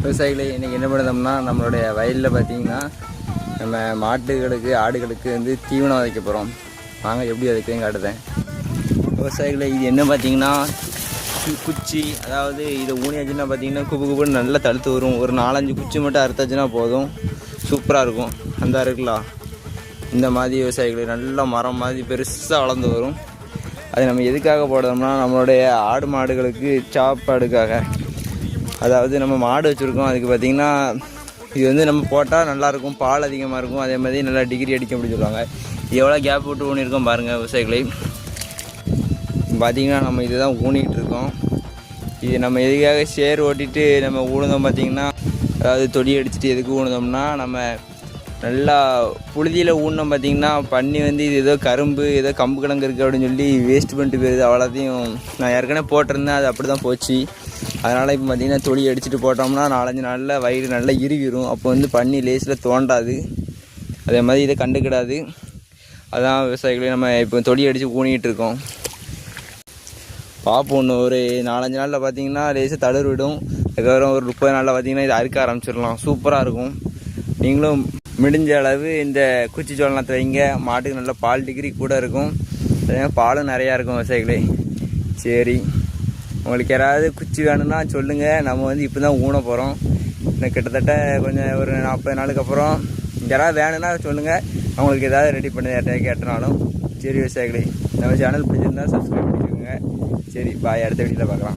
விவசாயிகளை இன்றைக்கி என்ன பண்ணுறோம்னா, நம்மளுடைய வயலில் பார்த்திங்கன்னா நம்ம மாட்டுகளுக்கு ஆடுகளுக்கு வந்து தீவனம் விதைக்க போகிறோம். நாங்கள் எப்படி விதைக்கிறேன்னு காட்டுறேன். விவசாயிகளை இது என்ன பார்த்திங்கன்னா குச்சி, அதாவது இதை ஊனியாச்சுன்னா பார்த்திங்கன்னா குப்புன்னு நல்லா தழுத்து வரும். ஒரு 4-5 குச்சி மட்டும் அறுத்தாச்சுன்னா போதும், சூப்பராக இருக்கும். அந்த இருக்கலாம் இந்த மாதிரி விவசாயிகளுக்கு நல்ல மரம் மாதிரி பெருசாக வளர்ந்து வரும். அது நம்ம எதுக்காக போடுறோம்னா, நம்மளுடைய ஆடு மாடுகளுக்கு சாப்பாடுக்காக. அதாவது நம்ம மாடு வச்சுருக்கோம், அதுக்கு பார்த்திங்கன்னா இது வந்து நம்ம போட்டால் நல்லாயிருக்கும், பால் அதிகமாக இருக்கும், அதே மாதிரி நல்லா டிகிரி அடிக்க அப்படின்னு சொல்லுவாங்க. எவ்வளோ கேப் விட்டு ஊனியிருக்கோம் பாருங்கள் விவசாயிகளை. பார்த்திங்கன்னா நம்ம இதுதான் ஊனிகிட்டு இருக்கோம். இது நம்ம எதுக்காக சேர் ஓட்டிட்டு நம்ம ஊழுந்தோம் பார்த்திங்கன்னா, அதாவது தொடி அடிச்சுட்டு எதுக்கு ஊழுந்தோம்னா, நம்ம நல்லா புழுதியில் ஊனோம் பார்த்திங்கன்னா பண்ணி வந்து இது ஏதோ கரும்பு ஏதோ கம்பு கிழங்கு இருக்குது அப்படின்னு சொல்லி வேஸ்ட் பண்ணிட்டு போயிடுது. அவ்வளோத்தையும் நான் ஏற்கனவே போட்டிருந்தேன், அது அப்படி தான் போச்சு. அதனால் இப்போ பார்த்திங்கன்னா தொடி அடிச்சுட்டு போட்டோம்னா 4-5 நாளில் வயிறு நல்லா இறுகிரும். அப்போ வந்து பண்ணி லேஸில் தோண்டாது, அதே மாதிரி இதை கண்டுக்கிடாது. அதான் விவசாயிகளே நம்ம இப்போ தொடி அடித்து ஊனிகிட்டு இருக்கோம். பார்ப்போம், ஒன்று ஒரு 4-5 நாளில் பார்த்திங்கன்னா லேஸாக தளர் விடும். அதுக்கப்புறம் ஒரு 30 நாளில் பார்த்திங்கன்னா இதை அறுக்க ஆரம்பிச்சிடலாம். சூப்பராக இருக்கும். நீங்களும் முடிஞ்ச அளவு இந்த குச்சி சோளத்தை வைங்க. மாட்டுக்கு நல்ல பால் டிகிரி கூட இருக்கும், அதே பாலும் நிறையா இருக்கும் விவசாயிகளே. சரி, உங்களுக்கு யாராவது குச்சி வேணும்னா சொல்லுங்கள். நம்ம வந்து இப்போ தான் ஊன போகிறோம். இன்னும் கிட்டத்தட்ட கொஞ்சம் ஒரு 40 நாளுக்கு அப்புறம் யாராவது வேணும்னா சொல்லுங்கள், அவங்களுக்கு ஏதாவது ரெடி பண்ணி யார்கிட்ட கேட்டனாலும். சரி விவசாயிகளே, நம்ம சேனல் பிடிச்சிருந்தா சப்ஸ்கிரைப் பண்ணிக்கோங்க. சரி, பாய், அடுத்த வீடியோவில் பார்க்கலாம்.